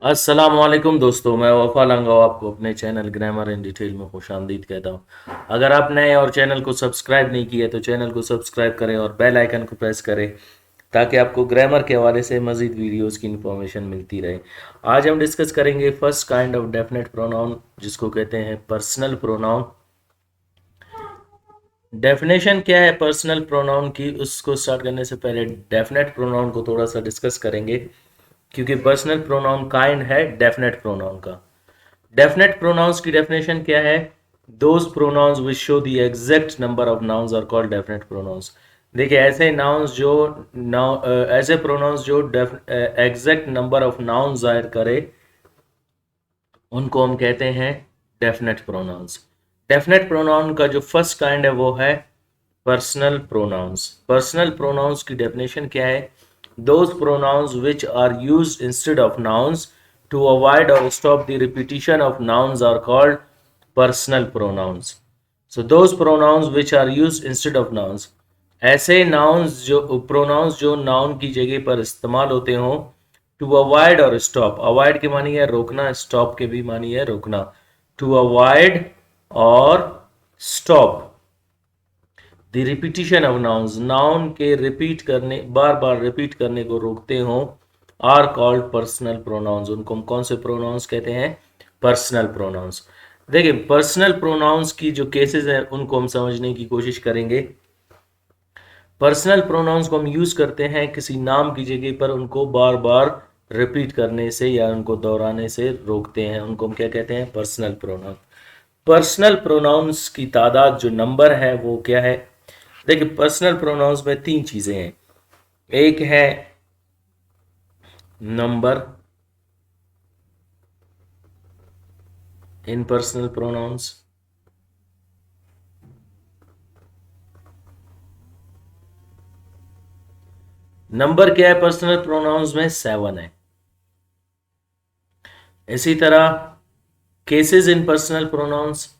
अस्सलामुअलैकुम दोस्तों, मैं वफ़ा लंगाओ आपको अपने चैनल ग्रामर इन डिटेल में खुशामदीद कहता हूँ। अगर आप नए और चैनल को सब्सक्राइब नहीं किए तो चैनल को सब्सक्राइब करें और बेल आइकन को प्रेस करें ताकि आपको ग्रामर के हवाले से मज़ीद वीडियोस की इन्फॉर्मेशन मिलती रहे। आज हम डिस्कस करेंगे first kind of definite pronoun जिसको कहते हैं पर्सनल प्रोनाउन। डेफिनेशन क्या है पर्सनल प्रोनाउन की, उसको स्टार्ट करने से पहले डेफिनेट प्रोनाउन को थोड़ा सा डिस्कस करेंगे क्योंकि पर्सनल प्रोनाउन काइंड है डेफिनेट प्रोनाउन का। डेफिनेट प्रोनाउंस की डेफिनेशन क्या है? Those pronouns which show the exact number of nouns are called definite pronouns. देखिए ऐसे नाउन्स जो ऐसे प्रोनाउंस जो एग्जैक्ट नंबर ऑफ नाउन जाहिर करे उनको हम कहते हैं डेफिनेट प्रोनाउंस। डेफिनेट प्रोनाउन का जो फर्स्ट काइंड है वो है पर्सनल प्रोनाउंस। पर्सनल प्रोनाउंस की डेफिनेशन क्या है? Those pronouns which are used instead of nouns to avoid or stop the repetition of nouns are called personal pronouns. So those pronouns which are used instead of nouns, ऐसे nouns जो pronouns जो noun की जगह पर इस्तेमाल होते हों to avoid और stop, avoid के मानी है रोकना, stop के भी मानी है रोकना। to avoid और stop the repetition of nouns, noun के रिपीट करने, बार बार रिपीट करने को रोकते हों, आर कॉल्ड पर्सनल प्रोनाउंस। उनको हम कौन से प्रोनाउंस कहते हैं? Personal pronouns. देखिए पर्सनल प्रोनाउंस की जो केसेस हैं उनको हम समझने की कोशिश करेंगे। पर्सनल प्रोनाउंस को हम यूज करते हैं किसी नाम की जगह पर उनको बार बार रिपीट करने से या उनको दोहराने से रोकते हैं, उनको हम क्या कहते हैं? Personal pronoun. पर्सनल प्रोनाउंस की तादाद जो नंबर है वो क्या है? देखिए पर्सनल प्रोनाउंस में तीन चीजें हैं। एक है number in personal pronouns, number क्या है पर्सनल प्रोनाउंस में? 7 है। इसी तरह cases in personal pronouns,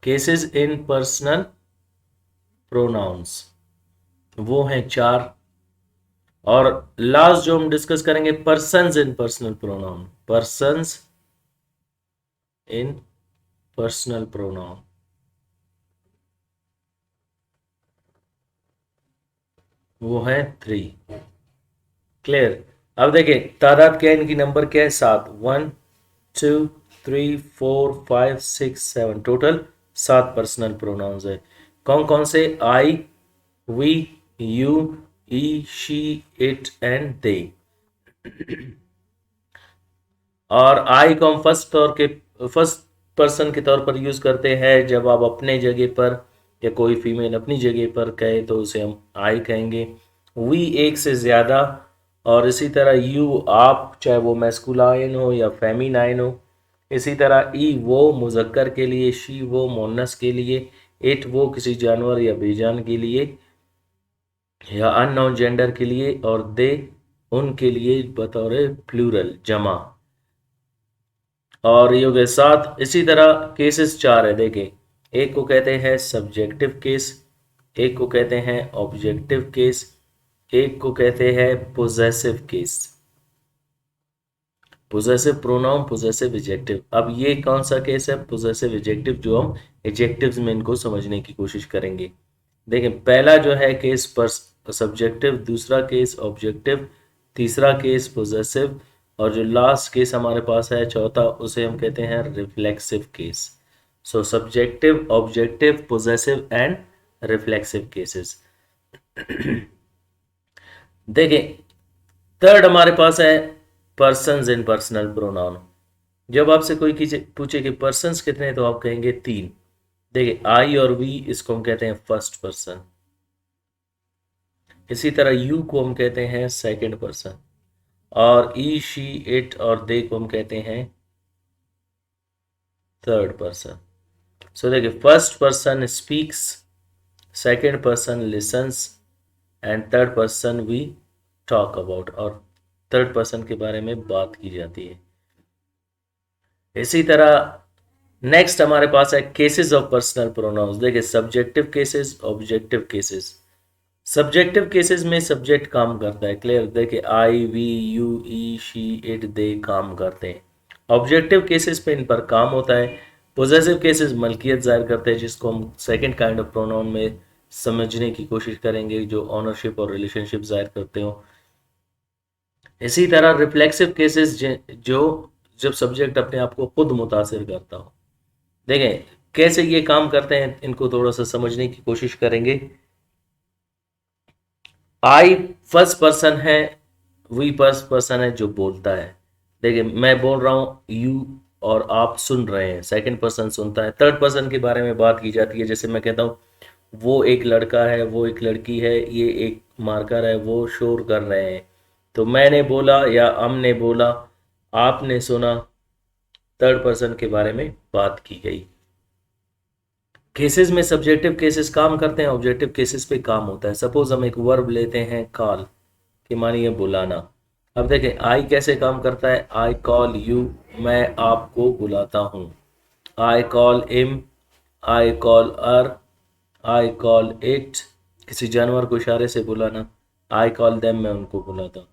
cases in personal pronouns वो हैं 4। और लास्ट जो हम डिस्कस करेंगे पर्सन्स इन पर्सनल प्रोनाउन, पर्सन्स इन पर्सनल प्रोनाउन वो है 3। क्लियर? अब देखिए तादाद क्या है इनकी, नंबर क्या है? 7। 1 2 3 4 5 6 7, टोटल 7 पर्सनल प्रोनाउंस है। कौन कौन से? I, we, you, he, she, it and they. और आई को हम फर्स्ट पर्सन के तौर पर यूज करते हैं जब आप अपने जगह पर या कोई फीमेल अपनी जगह पर कहे तो उसे हम आई कहेंगे। वी एक से ज्यादा, और इसी तरह यू आप, चाहे वो मैस्कुलाइन हो या फेमिनाइन हो। इसी तरह ई वो मुजक्कर के लिए, शी वो मोनस के लिए, इट वो किसी जानवर या बेजान के लिए या अननोन जेंडर के लिए, और दे उनके लिए बतौर प्लूरल जमा। और ये हो गए 7। इसी तरह केसेस 4 है। देखें एक को कहते हैं सब्जेक्टिव केस, एक को कहते हैं ऑब्जेक्टिव केस, एक को कहते हैं possessive case. Possessive pronoun, possessive adjective. अब ये कौन सा केस है? पोजेसिव एडजेक्टिव, जो हम एडजेक्टिव्स में इनको समझने की कोशिश करेंगे। देखें पहला जो है केस पर सब्जेक्टिव, दूसरा केस ऑब्जेक्टिव, तीसरा केस पोजेसिव, और जो लास्ट केस हमारे पास है चौथा उसे हम कहते हैं reflexive case. So subjective, objective, possessive and reflexive cases. देखें थर्ड हमारे पास है पर्सन्स इन पर्सनल प्रोनाउन। जब आपसे कोई पूछे कि पर्सन्स कितने हैं तो आप कहेंगे 3। देखिए आई और वी इसको हम कहते हैं फर्स्ट पर्सन। इसी तरह यू को हम कहते हैं सेकंड पर्सन, और ई, शी, इट और दे को हम कहते हैं थर्ड पर्सन। सो देखिए first person speaks, second person listens and third person we talk about, और थर्ड पर्सन के बारे में बात की जाती है। इसी तरह नेक्स्ट हमारे पास है केसेस ऑफ पर्सनल प्रोनाउंस। देखिए subjective cases, objective cases. Subjective cases में सब्जेक्ट काम करता है। क्लियर? देखिए I, we, you, he, she, it, they काम करते हैं। ऑब्जेक्टिव केसेस पे इन पर काम होता है। पोजेसिव केसेस मलकियत जाहिर करते हैं, जिसको हम सेकंड काइंड ऑफ प्रोनाउन में समझने की कोशिश करेंगे, जो ऑनरशिप और रिलेशनशिप जाहिर करते हो। इसी तरह रिफ्लेक्सिव केसेस जो जब सब्जेक्ट अपने आप को खुद मुतासिर करता हो। देखें कैसे ये काम करते हैं, इनको थोड़ा सा समझने की कोशिश करेंगे। आई फर्स्ट पर्सन है, वी फर्स्ट पर्सन है जो बोलता है। देखिए मैं बोल रहा हूं यू, और आप सुन रहे हैं, सेकंड पर्सन सुनता है। थर्ड पर्सन के बारे में बात की जाती है, जैसे मैं कहता हूं वो एक लड़का है, वो एक लड़की है, ये एक मार्कर है, वो शोर कर रहे हैं। तो मैंने बोला या हमने बोला, आपने सुना, थर्ड पर्सन के बारे में बात की गई। केसेस में सब्जेक्टिव केसेस काम करते हैं, ऑब्जेक्टिव केसेस पे काम होता है। सपोज हम एक वर्ब लेते हैं कॉल, कि मानिए बुलाना। अब देखें आई कैसे काम करता है। आई कॉल यू, मैं आपको बुलाता हूँ। I call him, I call her, I call it, किसी जानवर को इशारे से बुलाना। आई कॉल देम, मैं उनको बुलाता हूँ।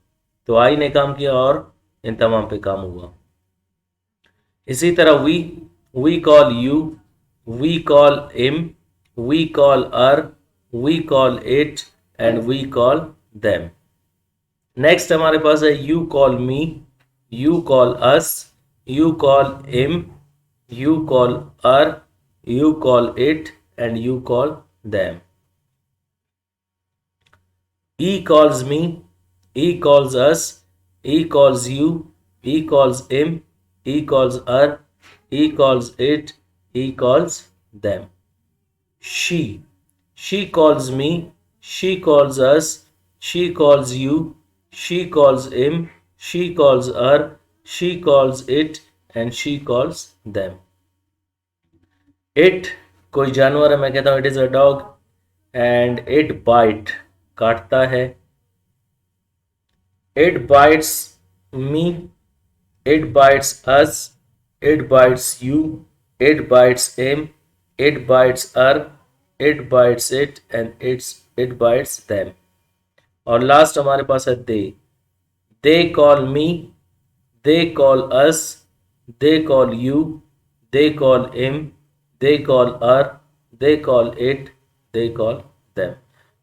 तो आई ने काम किया और इन तमाम पे काम हुआ। इसी तरह we call you, we call him, we call her, we call it, and we call them. Next हमारे पास है you call me, you call us, you call him, you call her, you call it, and you call them. He calls me, he calls us, he calls you, he calls him, he calls her, he calls it, he calls them. She calls me, she calls us, she calls you, she calls him, she calls her, she calls it, and she calls them. It कोई जानवर है, मैं कहता हूँ it is a dog, and it bite काटता है। It bites me, it bites us, it bites you, it bites him, it bites her, it bites it, and it bites them. और last हमारे पास है they. They call me, they call us, they call you, they call him, they call her, they call it, they call them.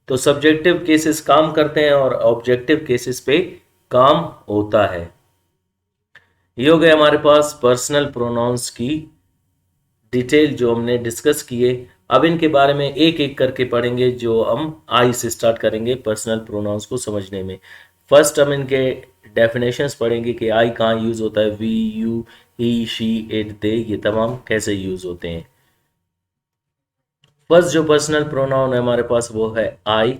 तो subjective cases काम करते हैं और objective cases पे काम होता है। ये हो गए हमारे पास पर्सनल प्रोनाउंस की डिटेल जो हमने डिस्कस किए। अब इनके बारे में एक एक करके पढ़ेंगे, जो हम आई से स्टार्ट करेंगे पर्सनल प्रोनाउंस को समझने में। फर्स्ट हम इनके डेफिनेशंस पढ़ेंगे कि आई कहाँ यूज़ होता है, we, you, he, she, it, they, ये तमाम कैसे यूज़ होते हैं। फर्स्ट जो पर्सनल प्रोनाउन है हमारे पास वो है आई।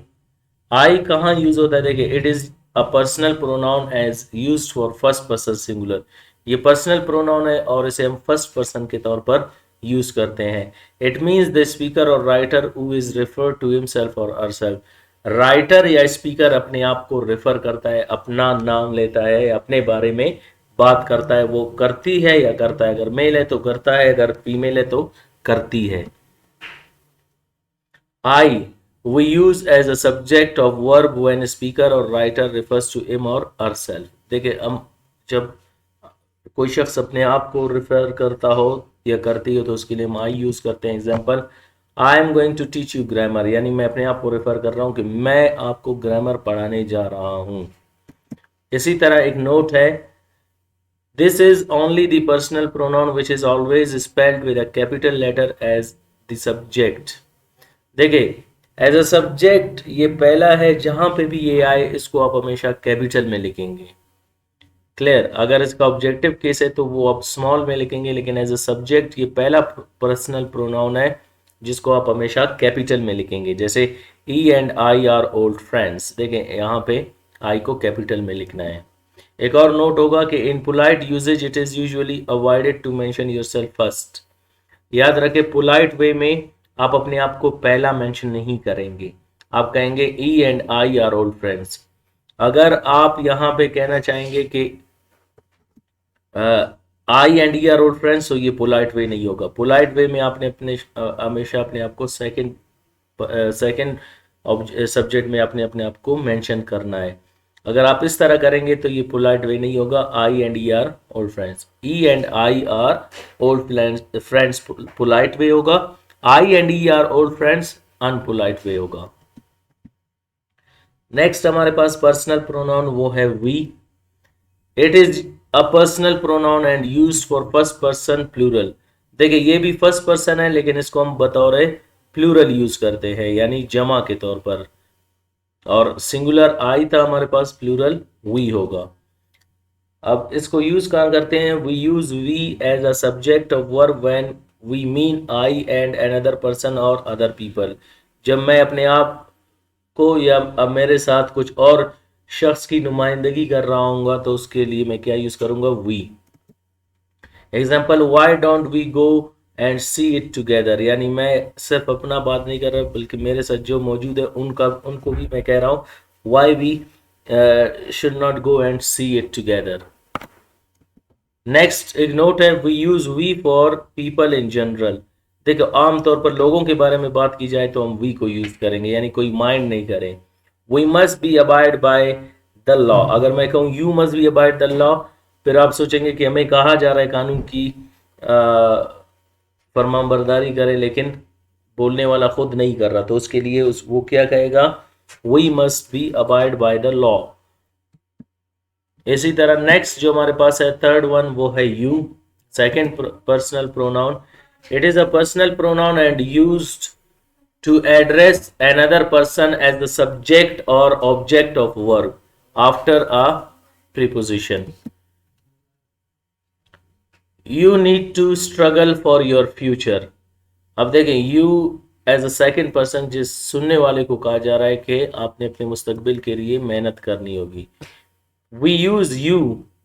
आई कहाँ यूज होता है, देखिए it is a personal pronoun as used for first person singular. ये पर्सनल प्रोनाउन है और इसे हम फर्स्ट पर्सन के तौर पर यूज करते हैं। इट मीन्स द स्पीकर और writer who is refer to himself और हरसेल्फ। राइटर या स्पीकर अपने आप को रेफर करता है, अपना नाम लेता है, अपने बारे में बात करता है। वो करती है या करता है, अगर मेल है तो करता है, अगर फीमेल है तो करती है। I we use as a subject of verb when a speaker or writer refers to him or herself। देखिए हम जब कोई शख्स अपने आप को रिफर करता हो या करती हो तो उसके लिए हम आई यूज करते हैं। Example, I am going to teach you grammar, यानी मैं अपने आप को रेफर कर रहा हूँ कि मैं आपको ग्रामर पढ़ाने जा रहा हूँ। इसी तरह एक नोट है, this is only the personal pronoun which is always spelled with a capital letter as the subject. देखिए एज अ सब्जेक्ट ये पहला है, जहां पे भी ये आए इसको आप हमेशा कैपिटल में लिखेंगे। क्लियर? अगर इसका ऑब्जेक्टिव केस है तो वो आप स्मॉल में लिखेंगे, लेकिन एज अ सब्जेक्ट ये पहला पर्सनल प्रोनाउन है जिसको आप हमेशा कैपिटल में लिखेंगे। जैसे ई and I are old friends, देखें यहाँ पे आई को कैपिटल में लिखना है। एक और नोट होगा कि in polite usages it is usually avoided to mention yourself first. याद रखें पोलाइट वे में आप अपने आप को पहला मेंशन नहीं करेंगे, आप कहेंगे he and I are old friends. अगर आप यहाँ पे कहना चाहेंगे कि I and he are old friends, तो ये पोलाइट वे नहीं होगा। पोलाइट वे में आपने अपने हमेशा अपने आप को सेकंड सब्जेक्ट में आपने अपने आप को मेंशन करना है। अगर आप इस तरह करेंगे तो ये पोलाइट वे नहीं होगा। I and he are old friends, he and I are old friends polite way होगा, I and he are old friends unpolite way होगा। नेक्स्ट हमारे पास पर्सनल प्रोनाउन वो है we. It is a personal pronoun and used for first person plural. देखिए ये भी first person है लेकिन इसको हम बतौर प्लूरल यूज करते हैं यानी जमा के तौर पर, और सिंगुलर आई था हमारे पास, प्लूरल वी होगा। अब इसको यूज कहाँ करते हैं? We use we as a subject of verb when we mean I and another person और अदर पीपल। जब मैं अपने आप को या अब मेरे साथ कुछ और शख्स की नुमाइंदगी कर रहा हूँ तो उसके लिए मैं क्या यूज करूंगा? We. Example, why don't we go and see it together, यानी मैं सिर्फ अपना बात नहीं कर रहा बल्कि मेरे साथ जो मौजूद है उनको भी मैं कह रहा हूँ why we should not go and see it together. Next एक नोट है, we use we for people in general. देखो आमतौर पर लोगों के बारे में बात की जाए तो हम वी को यूज करेंगे, यानी कोई माइंड नहीं करें। We must be abide by the law. अगर मैं कहूँ you must be abide the law, फिर आप सोचेंगे कि हमें कहा जा रहा है कानून की फरमाबरदारी करें, लेकिन बोलने वाला खुद नहीं कर रहा, तो उसके लिए वो क्या कहेगा? We must be abide by the law. इसी तरह नेक्स्ट जो हमारे पास है थर्ड वन वो है you, second personal pronoun. It is a personal pronoun and used to address another person as the subject or object of verb after a preposition. You need to struggle for your future. अब देखें you as a second person, जिस सुनने वाले को कहा जा रहा है कि आपने अपने मुस्तकबिल के लिए मेहनत करनी होगी। We use you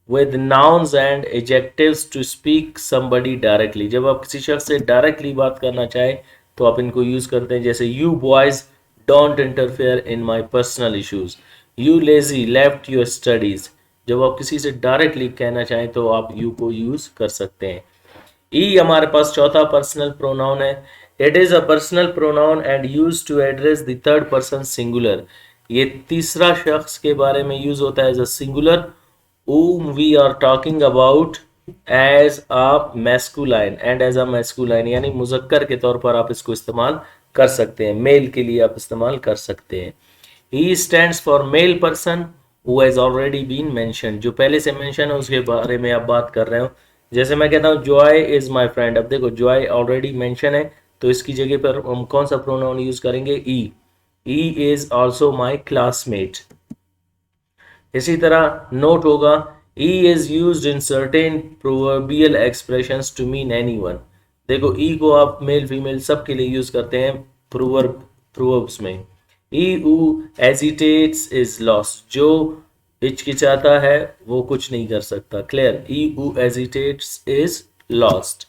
with nouns and adjectives to speak somebody directly. जब आप किसी शख्स से डायरेक्टली बात करना चाहें तो आप इनको यूज करते हैं, जैसे you boys don't interfere in my personal issues. You lazy left your studies. जब आप किसी से डायरेक्टली कहना चाहें तो आप you को यूज कर सकते हैं। ई हमारे पास चौथा पर्सनल प्रोनाउन है। It is a personal pronoun and use to address the third person singular. ये तीसरा शख्स के बारे में यूज होता है as a singular, whom we are talking about as a masculine and as a masculine, यानी मुजक्कर के तौर पर आप इसको इस्तेमाल कर सकते हैं, मेल के लिए आप इस्तेमाल कर सकते हैं। he stands for male person who has already been mentioned, जो पहले से मेंशन है उसके बारे में आप बात कर रहे हो। जैसे मैं कहता हूँ जॉय इज माई फ्रेंड, अब देखो जॉय ऑलरेडी मेंशन है तो इसकी जगह पर हम कौन सा प्रोनाउन यूज करेंगे? He is also my classmate. इसी तरह नोट होगा he is used in certain proverbial expressions to mean anyone. देखो ई को आप मेल फीमेल सब के लिए यूज करते हैं प्रोवर्ब्स में। ई ऊ एजिटेट्स इज लॉस्ट, जो हिचकिचाता है वो कुछ नहीं कर सकता। क्लियर? ई ऊ एजिटेट्स इज लॉस्ट।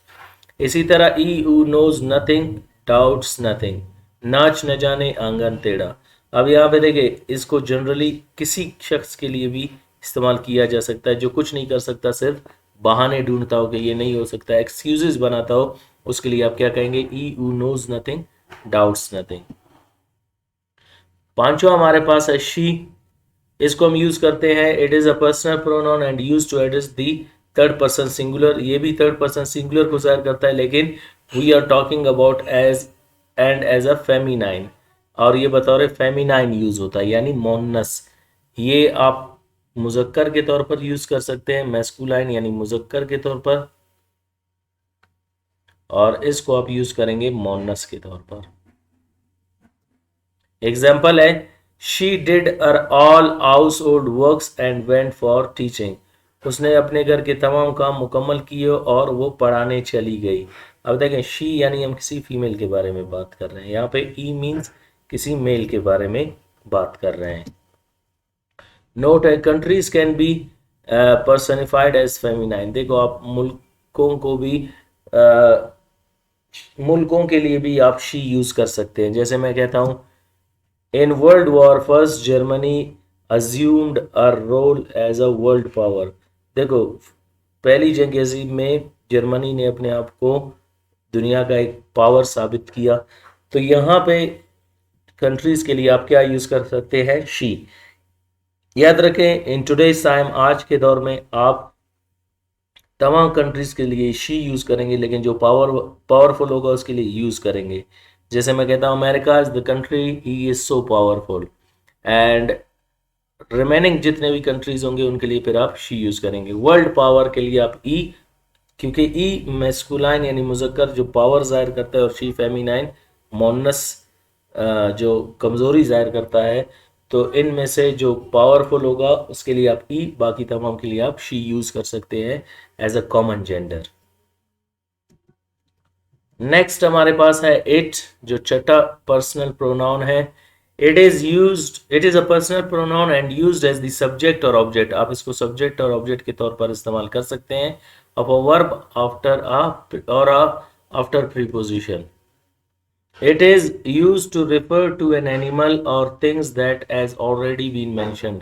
इसी तरह ई ऊ नोज नथिंग डाउट्स नथिंग, नाच न जाने आंगन टेढ़ा। अब यहाँ पे देखिए इसको जनरली किसी शख्स के लिए भी इस्तेमाल किया जा सकता है जो कुछ नहीं कर सकता, सिर्फ बहाने ढूंढता हो कि ये नहीं हो सकता, एक्सक्यूजेस बनाता हो, उसके लिए आप क्या कहेंगे? ई ऊ नोज नथिंग डाउट्स नथिंग। पांचवा हमारे पास है शी। इसको हम यूज करते हैं, it is a personal pronoun and use to address the third person singular. ये भी थर्ड पर्सन सिंगुलर को जाहिर करता है, लेकिन we are talking about as and as a feminine, और ये बतौर फेमिनाइन यूज होता है यानी मोनस। ये आप मुजक्कर के तौर पर यूज कर सकते हैं, मैस्कुलाइन यानी मुजक्कर के तौर पर, और इसको आप यूज करेंगे मोनस के तौर पर। एग्जाम्पल है she did her all household works and went for teaching. उसने अपने घर के तमाम काम मुकम्मल किए और वो पढ़ाने चली गई। अब देखें शी यानी हम किसी फीमेल के बारे में बात कर रहे हैं, यहाँ पे ई मीन्स किसी मेल के बारे में बात कर रहे हैं। नोट है countries can be personified as feminine. देखो आप मुल्कों को भी मुल्कों के लिए भी आप शी यूज कर सकते हैं। जैसे मैं कहता हूँ in world war first Germany assumed a role as a world power. देखो पहली जंग अजीम में जर्मनी ने अपने आप को दुनिया का एक पावर साबित किया। तो यहाँ पे कंट्रीज के लिए आप क्या यूज कर सकते हैं, शी। याद रखें, इन टुडेज टाइम, आज के दौर में आप तमाम कंट्रीज के लिए शी यूज करेंगे, लेकिन जो पावरफुल होगा उसके लिए यूज करेंगे। जैसे मैं कहता हूँ, America is the country, he is so powerful, and remaining जितने भी कंट्रीज होंगे उनके लिए फिर आप शी यूज करेंगे। वर्ल्ड पावर के लिए आप ई, क्योंकि ई मैस्कुलाइन यानी मुजक्कर जो पावर जाहिर करता है, और शी फेमिनाइन मोनस जो कमजोरी जाहिर करता है। तो इनमें से जो पावरफुल होगा उसके लिए आप ई, बाकी तमाम के लिए आप शी यूज कर सकते हैं as a common gender. Next हमारे पास है इट, जो छठा पर्सनल प्रोनाउन है। It is a personal pronoun and used as the subject और ऑब्जेक्ट। आप इसको सब्जेक्ट और ऑब्जेक्ट के तौर पर इस्तेमाल कर सकते हैं of a verb after after preposition. It is used to refer to an animal or things that has already been mentioned.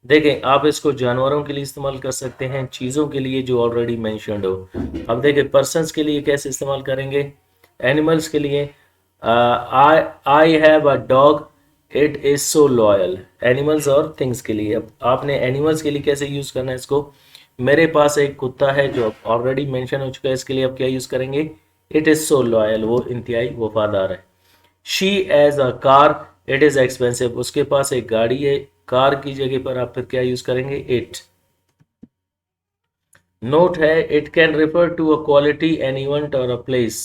देखें, आप इसको जानवरों के लिए इस्तेमाल कर सकते हैं, चीज़ों के लिए जो ऑलरेडी मैंशनड हो। अब देखें, पर्सन्स के लिए कैसे इस्तेमाल करेंगे, एनिमल्स के लिए I have a dog, it is so loyal. Animals और थिंग्स के लिए, अब आपने एनिमल्स के लिए कैसे यूज़ करना है इसको, मेरे पास एक कुत्ता है जो ऑलरेडी मेंशन हो चुका है, इसके लिए आप क्या यूज़ करेंगे, इट इज़ सो लॉयल, वो इंतहाई वफादार है। She has a car, it is expensive, उसके पास एक गाड़ी है, कार की जगह पर आप फिर क्या यूज़ करेंगे, इट। नोट है, it can refer to a quality, an event और अ प्लेस।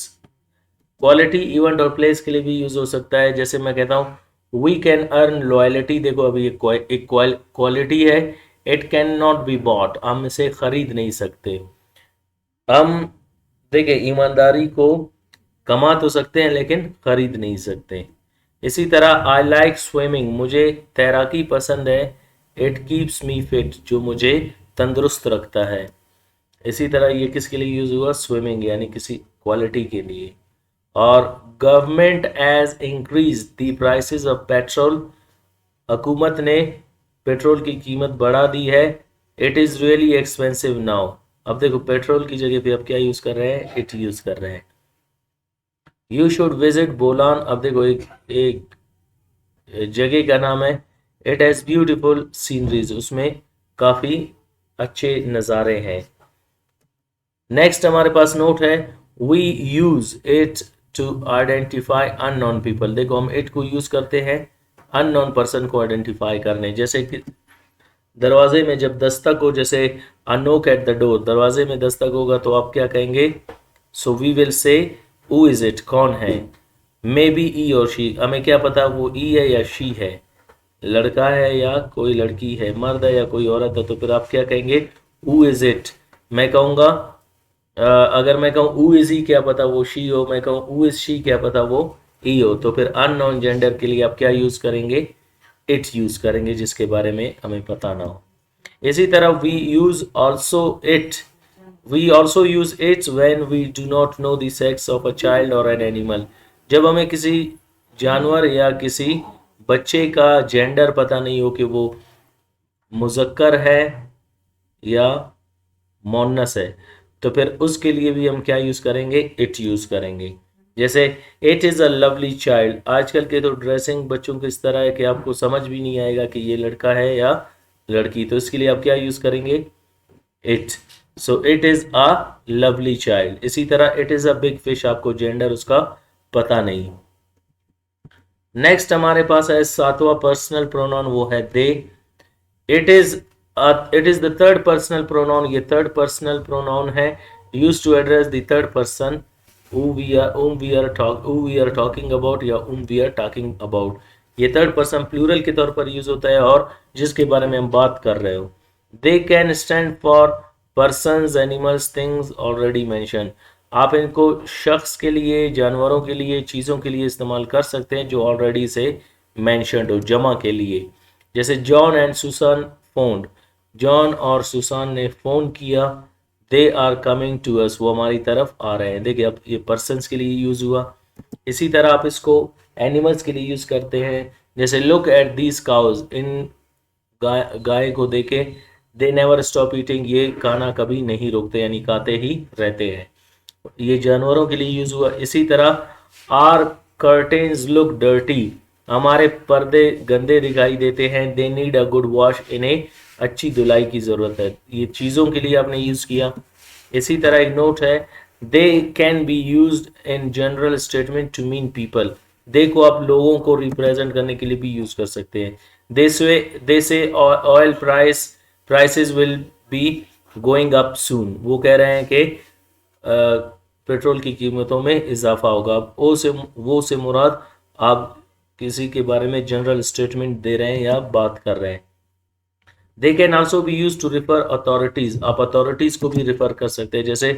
क्वालिटी, इवेंट और प्लेस के लिए भी यूज हो सकता है। जैसे मैं कहता हूँ वी कैन अर्न लॉयलिटी, देखो अभी एक क्वालिटी है, it can not be bought, हम इसे खरीद नहीं सकते। हम देखिए, ईमानदारी को कमा तो सकते हैं लेकिन खरीद नहीं सकते। इसी तरह आई लाइक स्विमिंग, मुझे तैराकी पसंद है, इट कीप्स मी फिट, जो मुझे तंदुरुस्त रखता है। इसी तरह ये किसके लिए यूज हुआ, स्विमिंग, यानी किसी क्वालिटी के लिए। और government has increase the prices of petrol, हुकूमत ने पेट्रोल की कीमत बढ़ा दी है, it is really expensive now. अब देखो, पेट्रोल की जगह पे अब क्या यूज़ कर रहे हैं, इट यूज़ कर रहे हैं। यू शुड विजिट बोलान, अब देखो एक जगह का नाम है, इट हैज़ ब्यूटिफुल सीनरीज, उसमें काफ़ी अच्छे नज़ारे हैं। नेक्स्ट हमारे पास नोट है, we use it to identify unknown people. देखो, हम इट को यूज करते हैं अननोन पर्सन को आइडेंटिफाई करने। जैसे कि दरवाजे में जब दस्तक हो, जैसे a knock at the door, दरवाजे में दस्तक होगा तो आप क्या कहेंगे, so we will say who is it, कौन है। मे बी ई और शी, हमें क्या पता वो ई है या शी है, लड़का है या कोई लड़की है, मर्द है या कोई औरत है, तो फिर आप क्या कहेंगे, हु इज इट। मैं कहूँगा, अगर मैं कहूँ हु इज ही, क्या पता वो शी हो, मैं कहूँ हु इज शी, क्या पता वो ही हो, तो फिर अननोन जेंडर के लिए आप क्या यूज करेंगे, इट यूज करेंगे, जिसके बारे में हमें पता ना हो। इसी तरह we also use it's when we do not know the sex of a child or an animal. जब हमें किसी जानवर या किसी बच्चे का जेंडर पता नहीं हो कि वो मुजक्कर है या मोनस है, तो फिर उसके लिए भी हम क्या यूज करेंगे, इट यूज करेंगे। जैसे it is a lovely child, आजकल के तो ड्रेसिंग बच्चों की इस तरह है कि आपको समझ भी नहीं आएगा कि ये लड़का है या लड़की, तो इसके लिए आप क्या यूज करेंगे, it. So it is a lovely child. इसी तरह it is a big fish, आपको जेंडर उसका पता नहीं। नेक्स्ट हमारे पास है सातवां पर्सनल प्रोनाउन, वो है they. It is it is the third personal pronoun, ये थर्ड पर्सनल प्रोनाउन है, use to address the third person whom we are talking about या whom we are talking about। ये थर्ड पर्सन प्लूरल के तौर पर use होता है और जिसके बारे में हम बात कर रहे हो। They can stand for persons, animals, things already mention. आप इनको शख्स के लिए, जानवरों के लिए, चीज़ों के लिए इस्तेमाल कर सकते हैं जो ऑलरेडी से मेंशनड हो, जमा के लिए। जैसे John and Susan phoned, John और सुसान ने फ़ोन किया, they are coming to us, वो हमारी तरफ आ रहे हैं। देखिए, अब ये पर्सन्स के लिए यूज़ हुआ। इसी तरह आप इसको एनिमल्स के लिए यूज़ करते हैं। जैसे लुक एट दीज काउज, इन गाय को देखे, दे नेवर स्टॉप ईटिंग, ये खाना कभी नहीं रोकते, यानी खाते ही रहते हैं। ये जानवरों के लिए यूज़ हुआ। इसी तरह आर कर्टेन्स लुक डर्टी, हमारे पर्दे गंदे दिखाई देते हैं, they need a good wash, इन्हें अच्छी धुलाई की ज़रूरत है। ये चीज़ों के लिए आपने यूज़ किया। इसी तरह एक नोट है, they can be use in general statement to mean people. They को आप लोगों को रिप्रेजेंट करने के लिए भी यूज़ कर सकते हैं। दे से oil prices will be going up सून। वो कह रहे हैं कि पेट्रोल की कीमतों में इजाफा होगा। अब वो से मुराद आप किसी के बारे में जनरल स्टेटमेंट दे रहे हैं या बात कर रहे हैं। They can also be use to refer authorities. आप अथॉरिटीज को भी रिफर कर सकते हैं, जैसे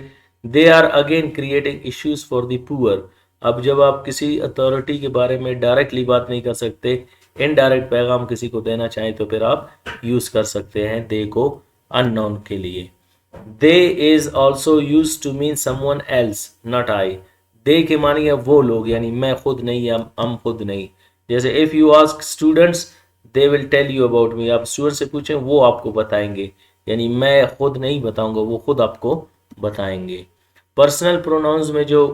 they are again creating issues for the poor. अब जब आप किसी अथॉरिटी के बारे में डायरेक्टली बात नहीं कर सकते, इनडायरेक्ट पैगाम किसी को देना चाहें, तो फिर आप यूज कर सकते हैं दे को अननोन के लिए। They is also use to mean someone else not I. They के मानिए वो लोग, यानी मैं खुद नहीं या हम खुद नहीं। जैसे if you ask students they will tell you about me. आप स्टूडेंट से पूछें वो आपको बताएंगे, यानी मैं खुद नहीं बताऊंगा, वो खुद आपको बताएंगे। पर्सनल प्रोनाउंस में जो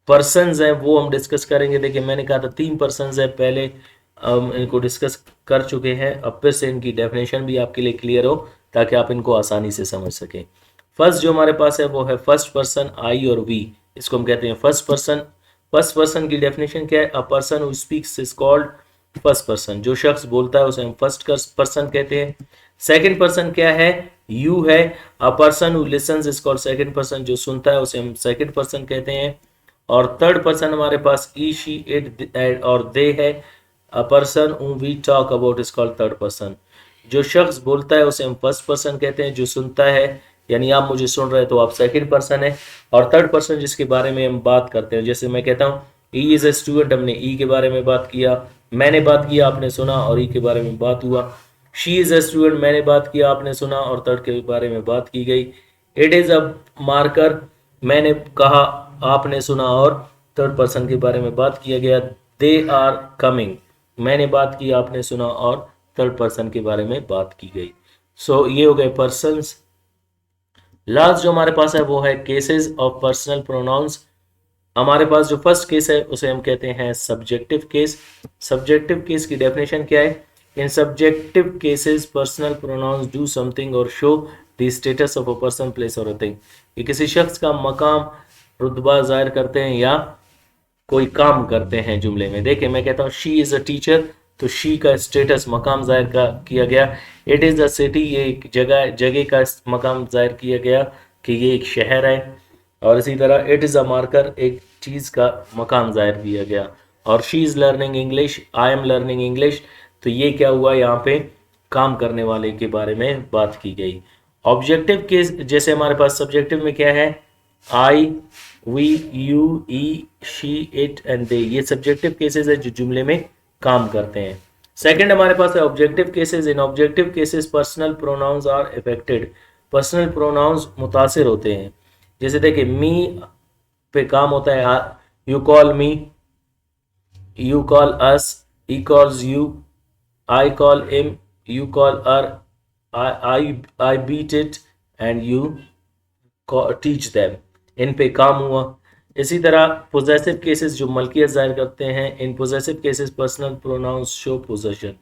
पर्सन्स हैं वो हम डिस्कस करेंगे। देखिए मैंने कहा था 3 पर्सन्स हैं, पहले हम इनको डिस्कस कर चुके हैं। अब फिर से इनकी डेफिनेशन भी आपके लिए क्लियर हो ताकि आप इनको आसानी से समझ सकें। फर्स्ट जो हमारे पास है वो है फर्स्ट पर्सन, आई और वी। इसको हम कहते हैं फर्स्ट पर्सन। फर्स्ट पर्सन की डेफिनेशन क्या है? A person who speaks is called first person. जो शख्स बोलता है उसे हम फर्स्ट पर्सन कहते हैं। सेकंड पर्सन क्या है? यू है। A person who lessons is called second person. जो सुनता है उसे हम सेकंड पर्सन कहते हैं। और थर्ड पर्सन हमारे पास ई, शी, इट और दे है। A person who we talk about is called third person. जो शख्स बोलता है उसे हम फर्स्ट पर्सन कहते हैं। जो सुनता है, यानी आप मुझे सुन रहे हैं तो आप सेकंड पर्सन है। और थर्ड पर्सन जिसके बारे में हम बात करते हैं, जैसे मैं कहता हूँ ई इज ए स्टूडेंट, हमने ई के बारे में बात किया, मैंने बात किया, आपने सुना और ई के बारे में बात हुआ। शी इज ए स्टूडेंट, मैंने बात किया, आपने सुना और थर्ड के बारे में बात की गई। इट इज अ मार्कर, मैंने कहा, आपने सुना और थर्ड पर्सन के बारे में बात किया गया। दे आर कमिंग, मैंने बात की, आपने सुना और थर्ड पर्सन के बारे में बात की गई। सो ये हो गए पर्सन्स। लास्ट जो हमारे पास है वो है केसेस ऑफ पर्सनल प्रोनाउंस। हमारे पास जो फर्स्ट केस है उसे हम कहते हैं सब्जेक्टिव केस। सब्जेक्टिव केस की डेफिनेशन क्या है? In subjective cases personal pronouns do something और show the status of a person, place और अ थिंग। ये किसी शख्स का मकाम, रुतबा जाहिर करते हैं या कोई काम करते हैं जुमले में। देखिए मैं कहता हूँ शी इज़ अ टीचर, तो शी का स्टेटस मकाम जाहिर किया गया। इट इज़ अ सिटी, ये एक जगह का मकाम जाहिर किया गया कि ये एक शहर है। और इसी तरह इट इज़ अ मार्कर, एक चीज़ का मकाम जाहिर किया गया। और she is learning English, I am learning English, तो ये क्या हुआ, यहाँ पे काम करने वाले के बारे में बात की गई। ऑब्जेक्टिव केस जैसे हमारे पास सब्जेक्टिव में क्या है? I, we, you, he, she, it and they, ये सब्जेक्टिव केसेस है जो जुमले में काम करते हैं। सेकंड हमारे पास है objective cases. In objective cases personal pronouns are affected, personal pronouns मुतासिर होते हैं। जैसे देखिए मी पे काम होता है you call me, you call us, he calls you, I call him, you call her, I beat it and you teach them. इन पे काम हुआ। इसी तरह पोजेसिव केसेस जो मलकियत जाहिर करते हैं, in possessive cases personal pronouns show possession.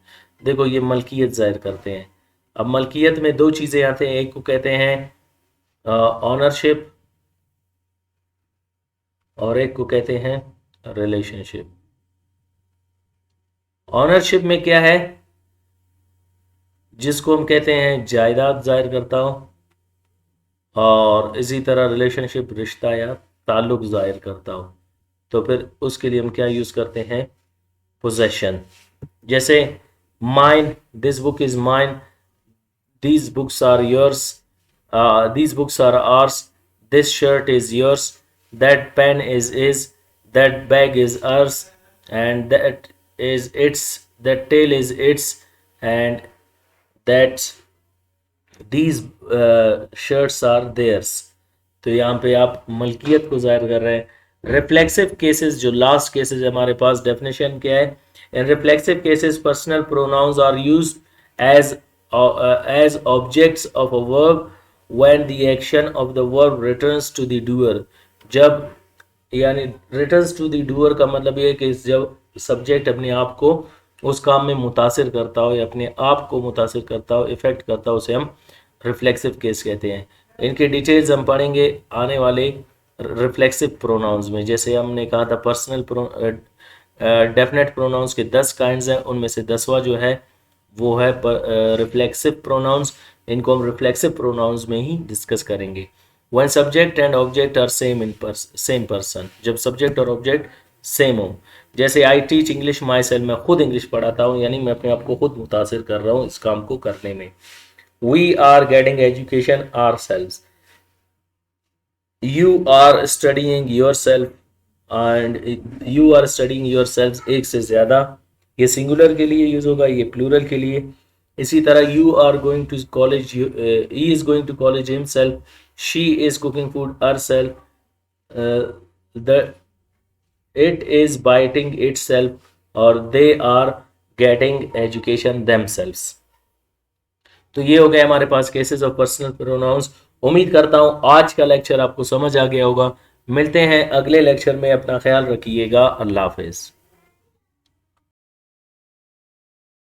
देखो ये मलकियत जाहिर करते हैं। अब मलकियत में दो चीज़ें आते हैं, एक को कहते हैं ऑनरशिप और एक को कहते हैं रिलेशनशिप। ऑनरशिप में क्या है? जिसको हम कहते हैं जायदाद जाहिर करता हो। और इसी तरह रिलेशनशिप रिश्ता या ताल्लुक जाहिर करता हो, तो फिर उसके लिए हम क्या यूज़ करते हैं? पोजेशन। जैसे mine, this book is mine, these books are yours, these books are ours, this shirt is yours, that pen is, that bag is ours, and that is its, that tail is its, and that these shirts are theirs। तो यहाँ पे आप मलकियत को जाहिर कर रहे हैं। Reflexive cases जो लास्ट केसेस हमारे पास, डेफिनेशन क्या है? In reflexive cases personal pronouns are used as as objects of a verb when the action of the verb returns to the doer। जब यानी returns to the doer का मतलब ये है कि जब सब्जेक्ट अपने आप को उस काम में मुतासिर करता हो या अपने आप को मुतासिर करता हो, इफेक्ट करता हो, उसे हम रिफ्लेक्सिव केस कहते हैं। इनके डिटेल्स हम पढ़ेंगे आने वाले रिफ्लेक्सिव प्रोनाउंस में। जैसे हमने कहा था पर्सनल डेफिनेट प्रोनाउंस के 10 काइंड्स हैं, उनमें से 10वां जो है वो है रिफ्लेक्सिव प्रोनाउंस। इनको हम रिफ्लेक्सिव प्रोनाउंस में ही डिस्कस करेंगे। One subject and object are same person, जब सब्जेक्ट और ऑब्जेक्ट सेम हो। जैसे I teach English myself, मैं खुद इंग्लिश पढ़ाता हूँ, यानी मैं अपने आप को खुद मुतासिर कर रहा हूँ इस काम को करने में। We are getting education ourselves, you are studying yourself and you are studying yourself, एक से ज्यादा, ये सिंगुलर के लिए यूज होगा, ये प्लूरल के लिए। इसी तरह you are going to college, he is going to college himself, she is cooking food herself, the it is biting itself और they are getting education themselves. तो ये हो गए हमारे पास केसेस ऑफ पर्सनल प्रोनाउंस। उम्मीद करता हूं आज का लेक्चर आपको समझ आ गया होगा। मिलते हैं अगले लेक्चर में, अपना ख्याल रखिएगा। अल्लाह हाफिज।